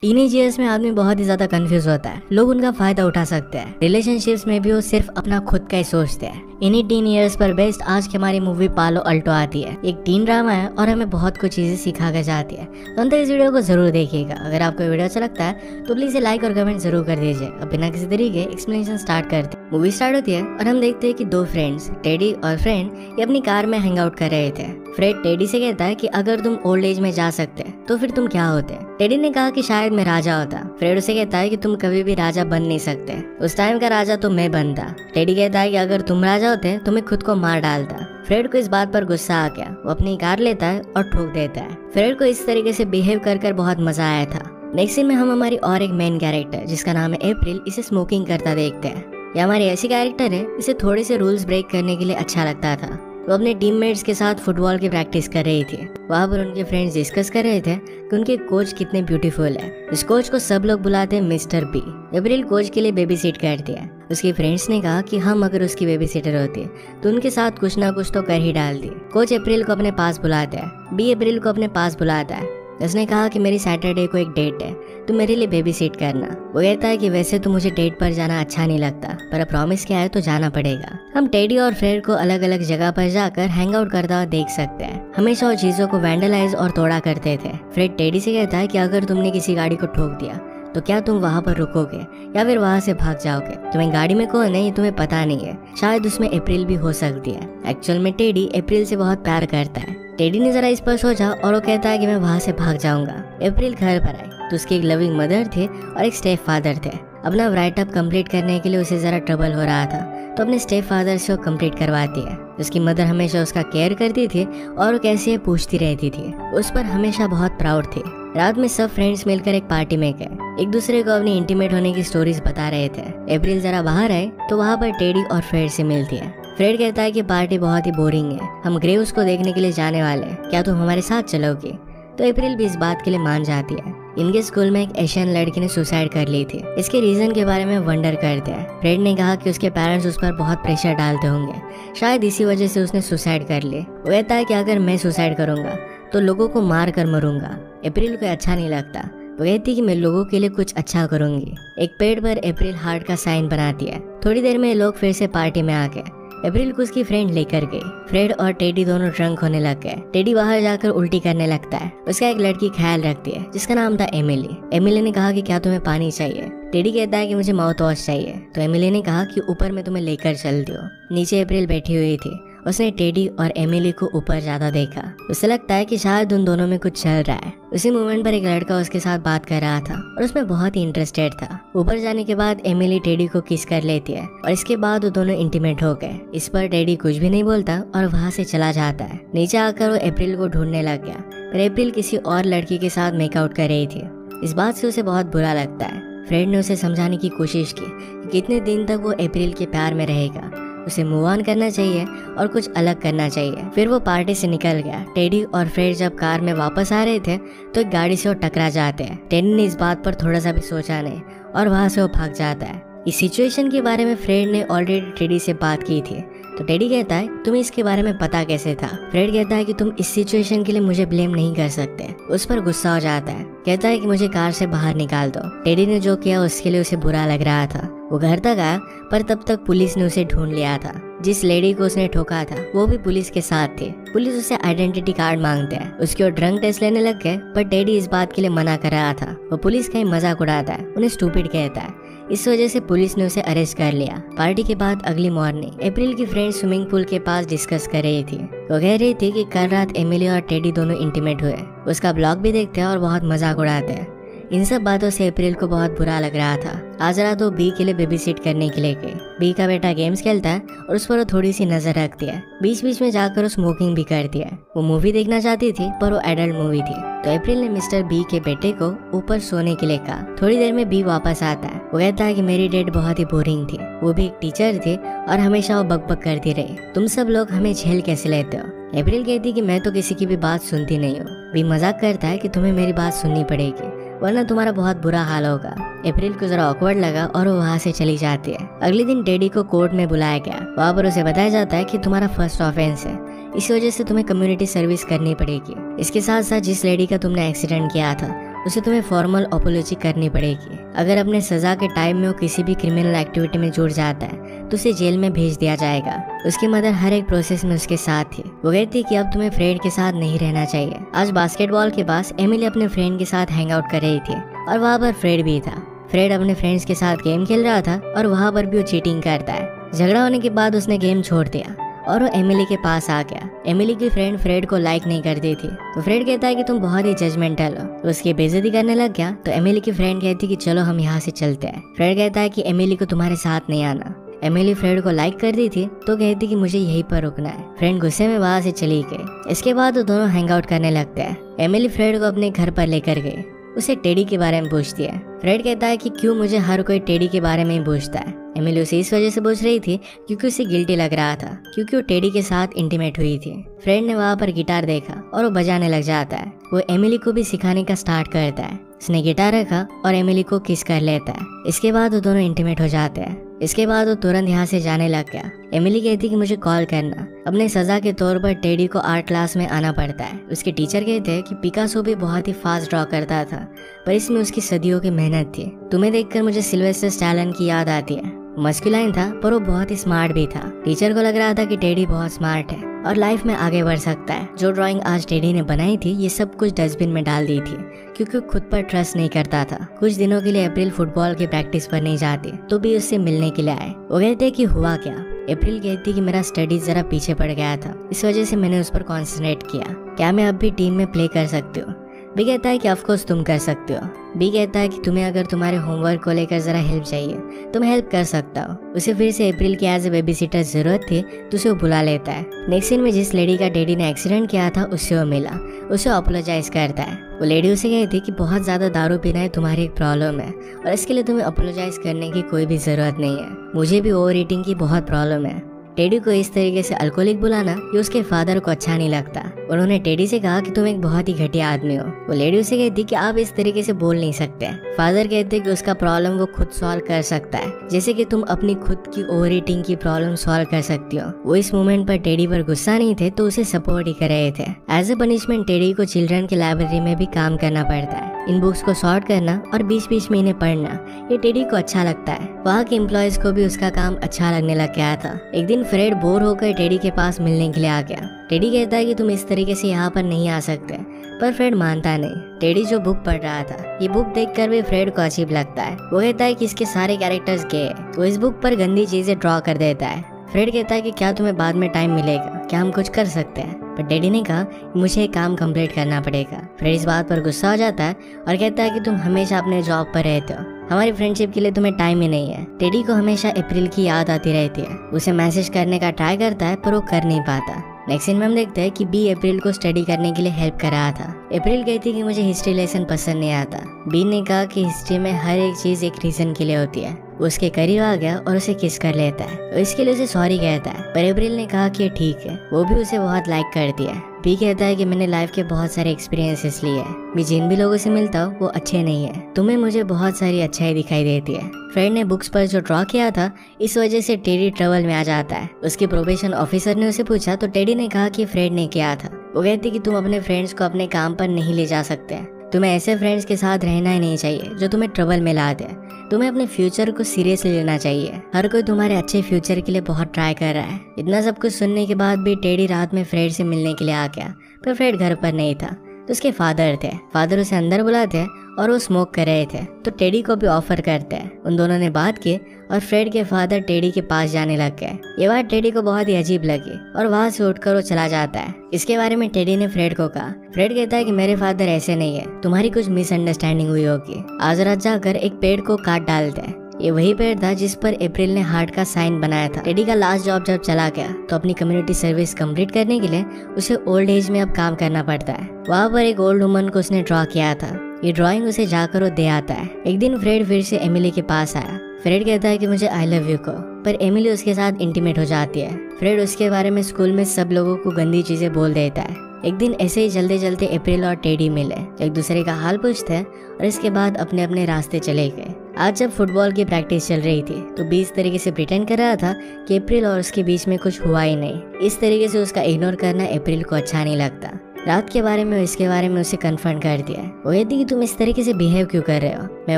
Teenage years में आदमी बहुत ही ज्यादा कंफ्यूज होता है। लोग उनका फायदा उठा सकते हैं। रिलेशनशिप्स में भी वो सिर्फ अपना खुद का ही सोचते हैं। इन्हीं टीन ईयर्स पर बेस्ड आज की हमारी मूवी पालो अल्टो आती है। एक टीन ड्रामा है और हमें बहुत कुछ चीजें सिखा कर जाती है। तो अंदर इस वीडियो को जरूर देखिएगा। अगर आपको वीडियो अच्छा लगता है तो प्लीज लाइक और कमेंट जरूर कर दीजिए। अब बिना किसी तरीके एक्सप्लेनेशन स्टार्ट करते हैं। मूवी स्टार्ट होती है और हम देखते हैं कि दो फ्रेंड्स टेडी और फ्रेंड ये अपनी कार में हैंग आउट कर रहे थे। फ्रेड टेडी से कहता है कि अगर तुम ओल्ड एज में जा सकते तो फिर तुम क्या होते। टेडी ने कहा कि शायद मैं राजा होता। फ्रेड उसे कहता है कि तुम कभी भी राजा बन नहीं सकते, उस टाइम का राजा तो मैं बनता। टेडी कहता है कि अगर तुम राजा होते तो मैं खुद को मार डालता। फ्रेड को इस बात पर गुस्सा आ गया। वो अपनी कार लेता है और ठोक देता है। फ्रेड को इस तरीके से बिहेव कर बहुत मजा आया था। नेक्स्ट सीन में हम हमारी और एक मेन कैरेक्टर जिसका नाम है अप्रैल इसे स्मोकिंग करता देखते हैं। यह हमारी ऐसी कैरेक्टर है इसे थोड़े से रूल्स ब्रेक करने के लिए अच्छा लगता था। वो अपने टीममेट्स के साथ फुटबॉल की प्रैक्टिस कर रही थी। वहाँ पर उनके फ्रेंड्स डिस्कस कर रहे थे कि उनके कोच कितने ब्यूटीफुल है। इस कोच को सब लोग बुलाते हैं मिस्टर बी। अप्रैल कोच के लिए बेबी सिट करती है। उसकी फ्रेंड्स ने कहा कि हम अगर उसकी बेबी सिटर होती तो उनके साथ कुछ ना कुछ तो कर ही डालती। कोच अप्रैल को अपने पास बुलाता है। बी अप्रैल को अपने पास बुलाता है। उसने कहा कि मेरी सैटरडे को एक डेट है, तो मेरे लिए बेबी सिट करना। वो कहता है कि वैसे तो मुझे डेट पर जाना अच्छा नहीं लगता, पर अब प्रॉमिस किया है तो जाना पड़ेगा। हम टेडी और फ्रेड को अलग अलग जगह पर जाकर हैंग आउट करता हुआ देख सकते हैं। हमेशा वो चीजों को वैंडलाइज और तोड़ा करते थे। फ्रेड टेडी से कहता है कि अगर तुमने किसी गाड़ी को ठोक दिया तो क्या तुम वहाँ पर रुकोगे या फिर वहाँ से भाग जाओगे। तुम्हें गाड़ी में कौन है ये तुम्हें पता नहीं है, शायद उसमें अप्रैल भी हो सकती है। एक्चुअल में टेडी अप्रैल से बहुत प्यार करता है। टेडी ने जरा इस पर सोचा और वो कहता है कि मैं वहाँ से भाग जाऊंगा। अप्रैल घर पर आई तो उसकी एक लविंग मदर थे और एक स्टेप फादर थे। अपना राइट अप कंप्लीट करने के लिए उसे जरा ट्रबल हो रहा था, तो अपने स्टेप फादर से वो कंप्लीट करवाती है। उसकी मदर हमेशा उसका केयर करती थी और वो कैसे पूछती रहती थी। उस पर हमेशा बहुत प्राउड थी। रात में सब फ्रेंड्स मिलकर एक पार्टी में गए। एक दूसरे को अपनी इंटीमेट होने की स्टोरीज बता रहे थे। अप्रैल जरा बाहर आए तो वहाँ पर टेडी और फ्रेड से मिलती है। फ्रेड कहता है कि पार्टी बहुत ही बोरिंग है, हम ग्रेव्स को देखने के लिए जाने वाले हैं, क्या तुम हमारे साथ चलोगे। तो अप्रैल भी इस बात के लिए मान जाती है। इनके स्कूल में एक एशियन लड़की ने सुसाइड कर ली थी। इसके रीजन के बारे में वंडर करते हैं। फ्रेड ने कहा कि उसके पेरेंट्स उस पर बहुत प्रेशर डालते होंगे, शायद इसी वजह से उसने सुसाइड कर ली। वो कहता है कि अगर मैं सुसाइड करूंगा तो लोगों को मार कर मरूंगा। अप्रैल को अच्छा नहीं लगता। वो कहती कि मैं लोगों के लिए कुछ अच्छा करूंगी। एक पेड़ पर अप्रैल हार्ट का साइन बनाती है। थोड़ी देर में लोग फिर से पार्टी में आ गए। अप्रैल को उसकी फ्रेंड लेकर गई। फ्रेड और टेडी दोनों ड्रंक होने लग गए। टेडी बाहर जाकर उल्टी करने लगता है। उसका एक लड़की ख्याल रखती है जिसका नाम था एमिली। एमिली ने कहा कि क्या तुम्हें पानी चाहिए। टेडी कहता है कि मुझे माउथ वॉश चाहिए। तो एमिली ने कहा कि ऊपर मैं तुम्हें लेकर चलती हूँ। नीचे अप्रैल बैठी हुई थी। उसने टेडी और एमिली को ऊपर ज्यादा देखा। उसे लगता है कि शायद उन दोनों में कुछ चल रहा है। उसी मोमेंट पर एक लड़का उसके साथ बात कर रहा था और उसमें बहुत ही इंटरेस्टेड था। ऊपर जाने के बाद एमिली टेडी को किस कर लेती है और इसके बाद वो दोनों इंटीमेट हो गए। इस पर टेडी कुछ भी नहीं बोलता और वहाँ से चला जाता है। नीचे आकर वो अप्रैल को ढूंढने लग गया, पर अप्रैल किसी और लड़की के साथ मेकआउट कर रही थी। इस बात से उसे बहुत बुरा लगता है। फ्रेड ने उसे समझाने की कोशिश की कि कितने दिन तक वो अप्रैल के प्यार में रहेगा, उसे मूव ऑन करना चाहिए और कुछ अलग करना चाहिए। फिर वो पार्टी से निकल गया। टेडी और फ्रेड जब कार में वापस आ रहे थे तो एक गाड़ी से वो टकरा जाते हैं। टेडी ने इस बात पर थोड़ा सा भी सोचा नहीं और वहाँ से वो भाग जाता है। इस सिचुएशन के बारे में फ्रेड ने ऑलरेडी टेडी से बात की थी। तो टेडी कहता है तुम्हें इसके बारे में पता कैसे था। फ्रेड कहता है कि तुम इस सिचुएशन के लिए मुझे ब्लेम नहीं कर सकते। उस पर गुस्सा हो जाता है। कहता है कि मुझे कार से बाहर निकाल दो। टेडी ने जो किया उसके लिए उसे बुरा लग रहा था। वो घर तक आया पर तब तक पुलिस ने उसे ढूंढ लिया था। जिस लेडी को उसने ठोका था वो भी पुलिस के साथ थी। पुलिस उसे आइडेंटिटी कार्ड मांगते हैं। उसकी और ड्रंक टेस्ट लेने लग गए, पर टेडी इस बात के लिए मना कर रहा था। वो पुलिस का ही मजाक उड़ाता है, उन्हें स्टूपिड कहता है। इस वजह से पुलिस ने उसे अरेस्ट कर लिया। पार्टी के बाद अगली मॉर्निंग अप्रैल की फ्रेंड स्विमिंग पूल के पास डिस्कस कर रही थी। वो कह रही थी कि कल रात एमिली और टेडी दोनों इंटीमेट हुए। उसका ब्लॉग भी देखते हैं और बहुत मजाक उड़ाते हैं। इन सब बातों से अप्रैल को बहुत बुरा लग रहा था। आज रात वो बी के लिए बेबी सिट करने के लिए गई। बी का बेटा गेम्स खेलता है और उस पर वो थोड़ी सी नजर रखती है। बीच बीच में जाकर वो स्मोकिंग भी करती है। वो मूवी देखना चाहती थी पर वो एडल्ट मूवी थी। तो अप्रैल ने मिस्टर बी के बेटे को ऊपर सोने के लिए कहा। थोड़ी देर में बी वापस आता है। वो कहता है कि मेरी डेट बहुत ही बोरिंग थी, वो भी एक टीचर थी और हमेशा वो बकबक करती रही। तुम सब लोग हमें झेल कैसे लेते हो। अप्रैल कहती कि मैं तो किसी की भी बात सुनती नहीं हूँ। बी मजाक करता है कि तुम्हें मेरी बात सुननी पड़ेगी वरना तुम्हारा बहुत बुरा हाल होगा। अप्रैल को जरा ऑकवर्ड लगा और वो वहाँ से चली जाती है। अगले दिन टेडी को कोर्ट में बुलाया गया। वहाँ पर उसे बताया जाता है कि तुम्हारा फर्स्ट ऑफेंस है, इस वजह से तुम्हें कम्युनिटी सर्विस करनी पड़ेगी। इसके साथ साथ जिस लेडी का तुमने एक्सीडेंट किया था उसे तुम्हें फॉर्मल अपोलॉजी करनी पड़ेगी। अगर अपने सजा के टाइम में वो किसी भी क्रिमिनल एक्टिविटी में जुड़ जाता है तो उसे जेल में भेज दिया जाएगा। उसकी मदर हर एक प्रोसेस में उसके साथ थी। वो कहती कि अब तुम्हें फ्रेड के साथ नहीं रहना चाहिए। आज बास्केटबॉल के पास एमिली अपने फ्रेंड के साथ हैंग आउट कर रही थी और वहाँ पर फ्रेड भी था। फ्रेड अपने फ्रेंड्स के साथ गेम खेल रहा था और वहाँ पर भी वो चीटिंग करता है। झगड़ा होने के बाद उसने गेम छोड़ दिया और वो एमिली के पास आ गया। एमिली की फ्रेंड फ्रेड को लाइक नहीं करती थी तो फ्रेड कहता है कि तुम बहुत ही जजमेंटल हो, तो उसकी बेइज्जती करने लग गया। तो एमिली की फ्रेंड कहती कि चलो हम यहाँ से चलते हैं। फ्रेड कहता है कि एमिली को तुम्हारे साथ नहीं आना। एमिली फ्रेड को लाइक कर दी थी तो कहती कि मुझे यहीं पर रुकना है। फ्रेंड गुस्से में वहाँ से चली गई। इसके बाद वो दोनों हैंग आउट करने लगते हैं। एमिली फ्रेड को अपने घर पर लेकर गई। उसे टेडी के बारे में पूछती है। फ्रेड कहता है कि क्यों मुझे हर कोई टेडी के बारे में ही पूछता है। एमिली उसे इस वजह से पूछ रही थी क्योंकि उसे गिल्टी लग रहा था क्योंकि वो टेडी के साथ इंटीमेट हुई थी। फ्रेड ने वहाँ पर गिटार देखा और वो बजाने लग जाता है। वो एमिली को भी सिखाने का स्टार्ट करता है। उसने गिटार रखा और एमिली को किस कर लेता है। इसके बाद वो दोनों इंटीमेट हो जाते हैं। इसके बाद वो तुरंत यहाँ से जाने लग गया। एमिली कहती कि मुझे कॉल करना। अपने सजा के तौर पर टेडी को आर्ट क्लास में आना पड़ता है। उसके टीचर कहते हैं कि पिकासो भी बहुत ही फास्ट ड्रॉ करता था पर इसमें उसकी सदियों की मेहनत थी। तुम्हें देखकर मुझे सिल्वेस्टर स्टैलोन की याद आती है। मस्कुलाइन था पर वो बहुत ही स्मार्ट भी था। टीचर को लग रहा था कि टेडी बहुत स्मार्ट है और लाइफ में आगे बढ़ सकता है। जो ड्राइंग आज टेडी ने बनाई थी ये सब कुछ डस्टबिन में डाल दी थी क्योंकि वो खुद पर ट्रस्ट नहीं करता था। कुछ दिनों के लिए अप्रैल फुटबॉल की प्रैक्टिस पर नहीं जाती तो भी उससे मिलने के लिए आए। वो कहते कि हुआ क्या। अप्रैल कहती कि मेरा स्टडीज जरा पीछे पड़ गया था, इस वजह से मैंने उस पर कॉन्सेंट्रेट किया। क्या मैं अब भी टीम में प्ले कर सकती हूँ? बी कहता है कि ऑफ कोर्स तुम कर सकते हो। बी कहता है कि तुम्हें अगर तुम्हारे होमवर्क को लेकर जरा हेल्प चाहिए तो मैं हेल्प कर सकता हूँ। उसे फिर से अप्रैल की एज ए बेबी सिटर जरूरत थी तो उसे वो बुला लेता है। नेक्स्ट सीन में जिस लेडी का टेडी ने एक्सीडेंट किया था उससे वो मिला। उसे अपोलोजाइज करता है। वो लेडी उसे कहती कि बहुत ज्यादा दारू पीना है तुम्हारी एक प्रॉब्लम है और इसके लिए तुम्हें अपोलोजाइज करने की कोई भी जरूरत नहीं है। मुझे भी ओवर ईटिंग की बहुत प्रॉब्लम है। टेडी को इस तरीके से अल्कोहलिक बुलाना ये उसके फादर को अच्छा नहीं लगता। उन्होंने टेडी से कहा कि तुम एक बहुत ही घटिया आदमी हो। वो लेडी उसे कहती कि आप इस तरीके से बोल नहीं सकते। फादर कहते कि उसका प्रॉब्लम वो खुद सॉल्व कर सकता है, जैसे कि तुम अपनी खुद की ओवर ईटिंग की प्रॉब्लम सॉल्व कर सकती हो। वो इस मोमेंट पर टेडी पर गुस्सा नहीं थे तो उसे सपोर्ट ही कर रहे थे। एज ए पनिशमेंट टेडी को चिल्ड्रन की लाइब्रेरी में भी काम करना पड़ता है। इन बुक्स को सॉर्ट करना और बीच-बीच में इन्हें पढ़ना ये टेडी को अच्छा लगता है। वहाँ के एम्प्लॉयज को भी उसका काम अच्छा लगने लग गया था। एक दिन फ्रेड बोर होकर टेडी के पास मिलने के लिए आ गया। टेडी कहता है कि तुम इस तरीके से यहाँ पर नहीं आ सकते, पर फ्रेड मानता नहीं। टेडी जो बुक पढ़ रहा था ये बुक देखकर भी फ्रेड को अजीब लगता है। वो कहता है कि इसके सारे कैरेक्टर्स गे हैं। वो इस बुक पर गंदी चीजें ड्रॉ कर देता है। फ्रेड कहता है कि क्या तुम्हें बाद में टाइम मिलेगा, क्या हम कुछ कर सकते हैं? पर टेडी ने कहा मुझे एक काम कंप्लीट करना पड़ेगा। फ्रेड इस बात पर गुस्सा हो जाता है और कहता है कि तुम हमेशा अपने जॉब पर रहते हो, हमारी फ्रेंडशिप के लिए तुम्हें टाइम ही नहीं है। टेडी को हमेशा अप्रैल की याद आती रहती है। उसे मैसेज करने का ट्राई करता है पर वो कर नहीं पाता। नेक्स्ट सीन में हम देखते हैं कि बी अप्रैल को स्टडी करने के लिए हेल्प कर रहा था। अप्रैल कहती कि मुझे हिस्ट्री लेसन पसंद नहीं आता। बी ने कहा कि हिस्ट्री में हर एक चीज एक रीजन के लिए होती है। वो उसके करीब आ गया और उसे किस कर लेता है और इसके लिए उसे सॉरी कहता है। पर अप्रैल ने कहा कि ठीक है। वो भी उसे बहुत लाइक करती है। बी कहता है कि मैंने लाइफ के बहुत सारे एक्सपीरियंसेस लिए हैं। मैं जिन भी लोगों से मिलता हूँ वो अच्छे नहीं है। तुम्हें मुझे बहुत सारी अच्छाई दिखाई देती है। फ्रेड ने बुक्स पर जो ड्रॉ किया था इस वजह से टेडी ट्रबल में आ जाता है। उसके प्रोबेशन ऑफिसर ने उसे पूछा तो टेडी ने कहा कि फ्रेड ने किया था। वो कहती कि तुम अपने फ्रेंड्स को अपने काम पर नहीं ले जा सकते। तुम्हें ऐसे फ्रेंड्स के साथ रहना ही नहीं चाहिए जो तुम्हें ट्रबल में ला दे। तुम्हें अपने फ्यूचर को सीरियसली लेना चाहिए। हर कोई तुम्हारे अच्छे फ्यूचर के लिए बहुत ट्राई कर रहा है। इतना सब कुछ सुनने के बाद भी टेडी रात में फ्रेड से मिलने के लिए आ गया, पर फ्रेड घर पर नहीं था। तो उसके फादर थे। फादर उसे अंदर बुलाते और वो स्मोक कर रहे थे तो टेडी को भी ऑफर करते हैं। उन दोनों ने बात की और फ्रेड के फादर टेडी के पास जाने लग गए। ये बात टेडी को बहुत ही अजीब लगी और वहाँ से उठकर वो चला जाता है। इसके बारे में टेडी ने फ्रेड को कहा। फ्रेड कहता है कि मेरे फादर ऐसे नहीं है, तुम्हारी कुछ मिसअंडरस्टैंडिंग हुई होगी। आज रात जाकर एक पेड़ को काट डालते हैं। ये वही पेड़ था जिस पर अप्रैल ने हार्ट का साइन बनाया था। टेडी का लास्ट जॉब जब चला गया तो अपनी कम्युनिटी सर्विस कंप्लीट करने के लिए उसे ओल्ड एज में अब काम करना पड़ता है। वहाँ पर एक ओल्ड वुमन को उसने ड्रॉ किया था। ये ड्राइंग उसे जाकर वो दे आता है। एक दिन फ्रेड फिर से एमिली के पास आया। फ्रेड कहता है कि मुझे आई लव यू को, पर एमिली उसके साथ इंटीमेट हो जाती है। फ्रेड उसके बारे में स्कूल में सब लोगों को गंदी चीजें बोल देता है। एक दिन ऐसे ही चलते चलते अप्रैल और टेडी मिले, एक दूसरे का हाल पूछते हैं और इसके बाद अपने अपने रास्ते चले गए। आज जब फुटबॉल की प्रैक्टिस चल रही थी तो बी इस तरीके से प्रिटेंड कर रहा था कि अप्रैल और उसके बीच में कुछ हुआ ही नहीं। इस तरीके से उसका इग्नोर करना अप्रैल को अच्छा नहीं लगता। रात के बारे में इसके बारे में उसे कन्फर्म कर दिया। वो कहती कि तुम इस तरीके से बिहेव क्यों कर रहे हो, मैं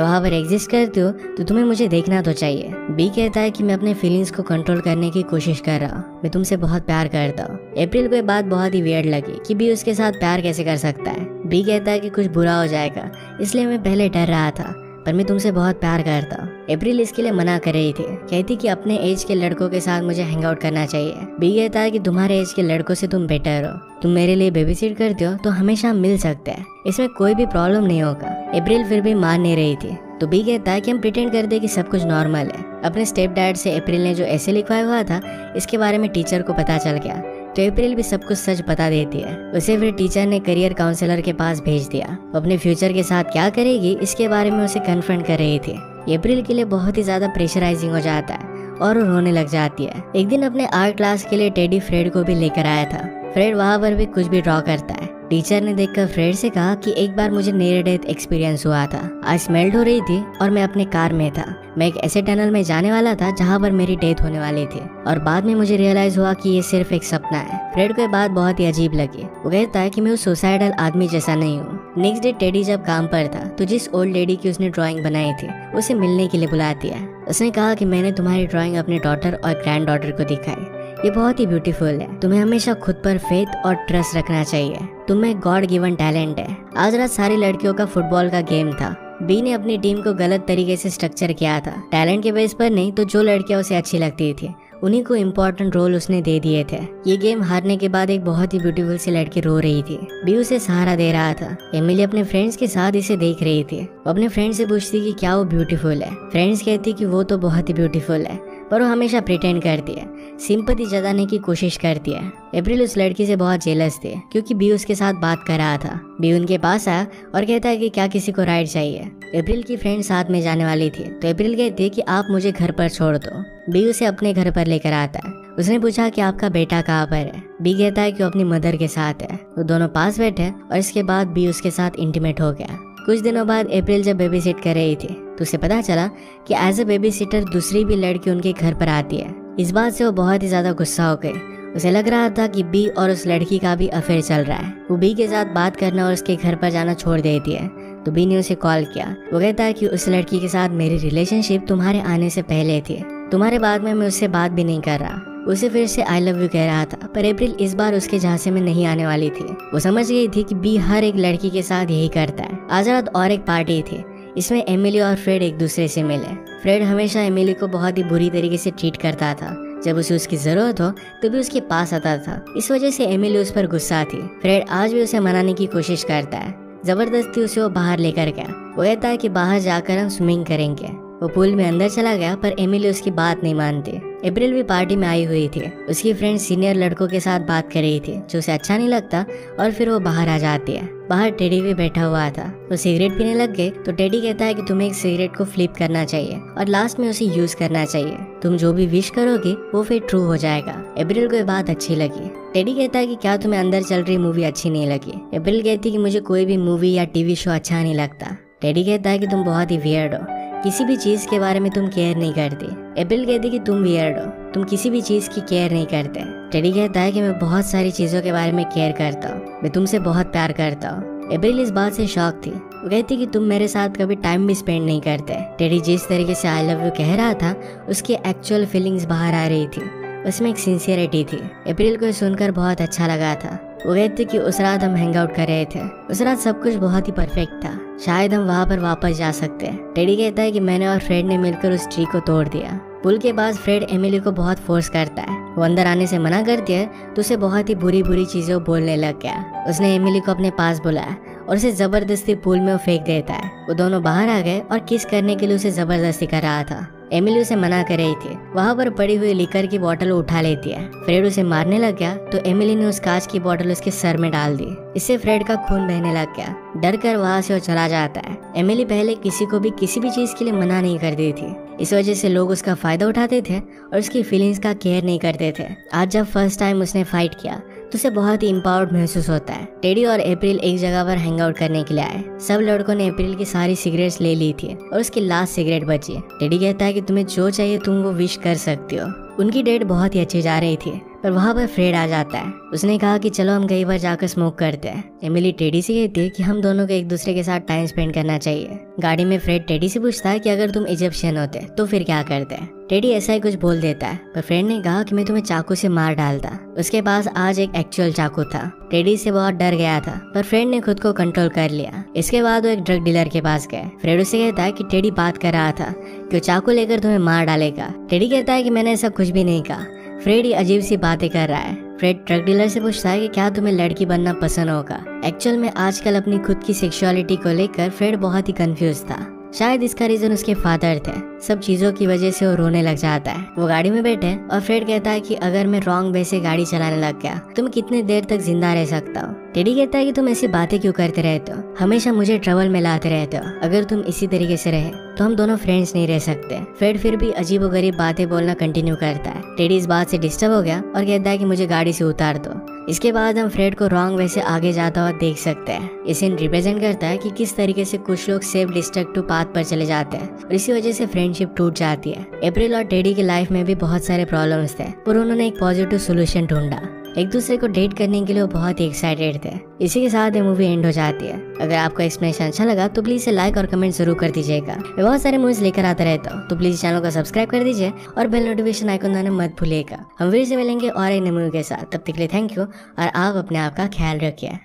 वहाँ पर एग्जिस्ट करती हूँ तो तुम्हें मुझे देखना तो चाहिए। बी कहता है कि मैं अपने फीलिंग्स को कंट्रोल करने की कोशिश कर रहा हूँ, मैं तुमसे बहुत प्यार करता हूँ। अप्रैल को ये बात बहुत ही वियर्ड लगी कि बी उसके साथ प्यार कैसे कर सकता है। बी कहता है कि कुछ बुरा हो जाएगा इसलिए मैं पहले डर रहा था, पर मैं तुमसे बहुत प्यार करता हूँ। अप्रैल इसके लिए मना कर रही थी, कहती कि अपने एज के लड़कों के साथ मुझे हैंग आउट करना चाहिए। बी कहता है कि तुम्हारे एज के लड़कों से तुम बेटर हो, तुम मेरे लिए बेबी सिट करते हो तो हमेशा मिल सकते हैं, इसमें कोई भी प्रॉब्लम नहीं होगा। अप्रैल फिर भी मान नहीं रही थी तो बी कहता है कि हम प्रिटेंड कर दे कि सब कुछ नॉर्मल है। अपने स्टेप डैड से अप्रैल ने जो ऐसे लिखवाया हुआ था इसके बारे में टीचर को पता चल गया तो अप्रैल भी सब कुछ सच बता देती है। उसे फिर टीचर ने करियर काउंसलर के पास भेज दिया। वो अपने फ्यूचर के साथ क्या करेगी इसके बारे में उसे कन्फ्रंट कर रही थी। अप्रैल के लिए बहुत ही ज्यादा प्रेशराइजिंग हो जाता है और वो रोने लग जाती है। एक दिन अपने आर्ट क्लास के लिए टेडी फ्रेड को भी लेकर आया था। फ्रेड वहाँ पर भी कुछ भी ड्रॉ करता है। टीचर ने देखकर फ्रेड से कहा कि एक बार मुझे नियर डेथ एक्सपीरियंस हुआ था। आइस मेल्ट हो रही थी और मैं अपने कार में था। मैं एक ऐसे टनल में जाने वाला था जहाँ पर मेरी डेथ होने वाली थी और बाद में मुझे रियलाइज हुआ कि ये सिर्फ एक सपना है। फ्रेड को ये बात बहुत ही अजीब लगी। वो कहता है कि मैं उस सुसाइडल आदमी जैसा नहीं हूँ। नेक्स्ट डे टेडी जब काम पर था तो जिस ओल्ड लेडी की उसने ड्राइंग बनाई थी उसे मिलने के लिए बुलाती है। उसने कहा कि मैंने तुम्हारी ड्राइंग अपने डॉटर और ग्रैंड डॉटर को दिखाई, ये बहुत ही ब्यूटीफुल है, तुम्हें हमेशा खुद पर फेथ और ट्रस्ट रखना चाहिए, तुम में गॉड गिवन टैलेंट है। आज रात सारी लड़कियों का फुटबॉल का गेम था। बी ने अपनी टीम को गलत तरीके से स्ट्रक्चर किया था, टैलेंट के बेस पर नहीं तो जो लड़कियां उसे अच्छी लगती थी उन्हीं को इम्पोर्टेंट रोल उसने दे दिए थे। ये गेम हारने के बाद एक बहुत ही ब्यूटीफुल सी लड़की रो रही थी। बी उसे सहारा दे रहा था। एमिली अपने फ्रेंड्स के साथ इसे देख रही थी। वो अपने फ्रेंड से पूछती कि क्या वो ब्यूटीफुल है। फ्रेंड्स कहती कि वो तो बहुत ही ब्यूटीफुल है पर वो हमेशा प्रिटेंड करती है, सिंपैथी जताने की कोशिश करती है। अप्रैल उस लड़की से बहुत जेलस थी क्योंकि बी उसके साथ बात कर रहा था। बी उनके पास आया और कहता है कि क्या किसी को राइड चाहिए। अप्रैल की फ्रेंड साथ में जाने वाली थी तो अप्रैल कहती है कि आप मुझे घर पर छोड़ दो। बी उसे अपने घर पर लेकर आता है। उसने पूछा कि आपका बेटा कहाँ पर है। बी कहता है कि वो अपनी मदर के साथ है। वो दोनों पास बैठे और इसके बाद बी उसके साथ इंटीमेट हो गया। कुछ दिनों बाद अप्रैल जब बेबी सिट कर रही थी तो उसे पता चला कि एज ए बेबी सिटर दूसरी भी लड़की उनके घर पर आती है। इस बात से वो बहुत ही ज्यादा गुस्सा हो गई। उसे लग रहा था कि बी और उस लड़की का भी अफेयर चल रहा है। वो बी के साथ बात करना और उसके घर पर जाना छोड़ देती है तो बी ने उसे कॉल किया। वो कहता है कि उस लड़की के साथ मेरी रिलेशनशिप तुम्हारे आने से पहले थी, तुम्हारे बाद में मैं उससे बात भी नहीं कर रहा। उसे फिर से आई लव यू कह रहा था पर अप्रैल इस बार उसके झांसे में नहीं आने वाली थी। वो समझ गई थी कि बी हर एक लड़की के साथ यही करता है। आज रात और एक पार्टी थी, इसमें एमिली और फ्रेड एक दूसरे से मिले। फ्रेड हमेशा एमिली को बहुत ही बुरी तरीके से ट्रीट करता था। जब उसे उसकी जरूरत हो तो भी उसके पास आता था। इस वजह से एमिली उस पर गुस्सा थी। फ्रेड आज भी उसे मनाने की कोशिश करता है। जबरदस्ती उसे वो बाहर लेकर गया। वो कहता है कि बाहर जाकर हम स्विमिंग करेंगे। वो पूल में अंदर चला गया पर एमिली उसकी बात नहीं मानती। अप्रैल भी पार्टी में आई हुई थी। उसकी फ्रेंड सीनियर लड़कों के साथ बात कर रही थी जो उसे अच्छा नहीं लगता और फिर वो बाहर आ जाती है। बाहर टेडी भी बैठा हुआ था। वो सिगरेट पीने लग गए तो टेडी कहता है कि तुम्हें एक सिगरेट को फ्लिप करना चाहिए और लास्ट में उसे यूज करना चाहिए। तुम जो भी विश करोगे वो फिर ट्रू हो जाएगा। अप्रैल को ये बात अच्छी लगी। टेडी कहता है कि क्या तुम्हें अंदर चल रही मूवी अच्छी नहीं लगी। अप्रैल कहती है कि मुझे कोई भी मूवी या टीवी शो अच्छा नहीं लगता। टेडी कहता है कि तुम बहुत ही वियर्ड हो, किसी भी चीज के बारे में तुम केयर नहीं करती। अप्रैल कहती कि तुम वियर्ड हो, तुम किसी भी चीज की केयर नहीं करते। टेडी कहता है कि मैं बहुत सारी चीजों के बारे में केयर करता हूँ, मैं तुमसे बहुत प्यार करता हूँ। अप्रैल इस बात से शॉक थी। वो कहती कि तुम मेरे साथ कभी टाइम भी स्पेंड नहीं करते। टेडी जिस तरीके से आई लव यू कह रहा था उसकी एक्चुअल फीलिंग्स बाहर आ रही थी, उसमें एक सिंसियरिटी थी। अप्रैल को सुनकर बहुत अच्छा लगा था। वो कहती कि उस रात हम हैंग आउट कर रहे थे, उस रात सब कुछ बहुत ही परफेक्ट था, शायद हम वहाँ पर वापस जा सकते हैं। टेडी कहता है कि मैंने और फ्रेड ने मिलकर उस ट्री को तोड़ दिया। पुल के पास फ्रेड एमिली को बहुत फोर्स करता है। वो अंदर आने से मना करती है तो उसे बहुत ही बुरी बुरी चीजें बोलने लग गया। उसने एमिली को अपने पास बुलाया और उसे जबरदस्ती पूल में फेंक देता है। वो दोनों बाहर आ गए और किस करने के लिए उसे जबरदस्ती कर रहा था। एमिली उसे मना कर रही थी। वहाँ पर पड़ी हुई लिकर की बोतल उठा लेती है। फ्रेड उसे मारने लग गया तो एमिली ने उस कांच की बोतल उसके सर में डाल दी। इससे फ्रेड का खून बहने लग गया। डर कर वहाँ से वो चला जाता है। एमिली पहले किसी को भी किसी भी चीज के लिए मना नहीं करती थी, इस वजह से लोग उसका फायदा उठाते थे और उसकी फीलिंग्स का केयर नहीं करते थे। आज जब फर्स्ट टाइम उसने फाइट किया तो उसे बहुत ही इम्पावर्ड महसूस होता है। टेडी और अप्रैल एक जगह पर हैंग आउट करने के लिए आए। सब लड़कों ने अप्रैल की सारी सिगरेट्स ले ली थी और उसकी लास्ट सिगरेट बची। टेडी कहता है कि तुम्हें जो चाहिए तुम वो विश कर सकती हो। उनकी डेट बहुत ही अच्छी जा रही थी पर वहाँ पर फ्रेड आ जाता है। उसने कहा कि चलो हम कहीं पर जाकर स्मोक करते हैं। एमिली टेडी से कहती है कि हम दोनों को एक दूसरे के साथ टाइम स्पेंड करना चाहिए। गाड़ी में फ्रेड टेडी से पूछता है कि अगर तुम इजिप्शियन होते तो फिर क्या करते। टेडी ऐसा ही कुछ बोल देता है, पर फ्रेड ने कहा कि मैं तुम्हें चाकू से मार डालता। उसके पास आज एक एक्चुअल चाकू था। टेडी से बहुत डर गया था, पर फ्रेड ने खुद को कंट्रोल कर लिया। इसके बाद वो एक ड्रग डीलर के पास गए। फ्रेड उसे कहता है कि टेडी बात कर रहा था कि वो चाकू लेकर तुम्हें मार डालेगा। टेडी कहता है कि मैंने ऐसा कुछ भी नहीं कहा। फ्रेड ये अजीब सी बातें कर रहा है। फ्रेड ट्रक डीलर से पूछता है कि क्या तुम्हें लड़की बनना पसंद होगा। एक्चुअल में आजकल अपनी खुद की सेक्सुअलिटी को लेकर फ्रेड बहुत ही कंफ्यूज था। शायद इसका रीजन उसके फादर थे। सब चीजों की वजह से वो रोने लग जाता है। वो गाड़ी में बैठे और फ्रेड कहता है कि अगर मैं रॉन्ग वे से गाड़ी चलाने लग गया तो मैं कितने देर तक जिंदा रह सकता हूँ। टेडी कहता है कि तुम ऐसी बातें क्यों करते रहते हो, हमेशा मुझे ट्रबल में लाते रहते हो। अगर तुम इसी तरीके से रहे तो हम दोनों फ्रेंड्स नहीं रह सकते। फ्रेड फिर भी अजीबोगरीब बातें बोलना कंटिन्यू करता है। टेडी इस बात से डिस्टर्ब हो गया और कहता है कि मुझे गाड़ी से उतार दो। इसके बाद हम फ्रेड को रॉन्ग वे से आगे जाता हुआ देख सकते हैं। ये सीन रिप्रेजेंट करता है कि किस तरीके से कुछ लोग सेफ डिस्ट्रक्टिव पाथ पर चले जाते हैं और इसी वजह से फ्रेंडशिप टूट जाती है। अप्रैल और टेडी की लाइफ में भी बहुत सारे प्रॉब्लम्स थे, पर उन्होंने एक पॉजिटिव सोल्यूशन ढूंढा। एक दूसरे को डेट करने के लिए वो बहुत ही एक्साइटेड थे। इसी के साथ ये मूवी एंड हो जाती है। अगर आपको एक्सप्लेनेशन अच्छा लगा तो प्लीज इसे लाइक और कमेंट जरूर कर दीजिएगा। मैं बहुत सारे मूवीज लेकर आता रहता हूँ, तो प्लीज चैनल को सब्सक्राइब कर दीजिए और बेल नोटिफिकेशन आइकन दबाना मत भूलिएगा। हम फिर से मिलेंगे और एक नई मूवी के साथ। तब तक के लिए थैंक यू और आप अपने आप का ख्याल रखिए।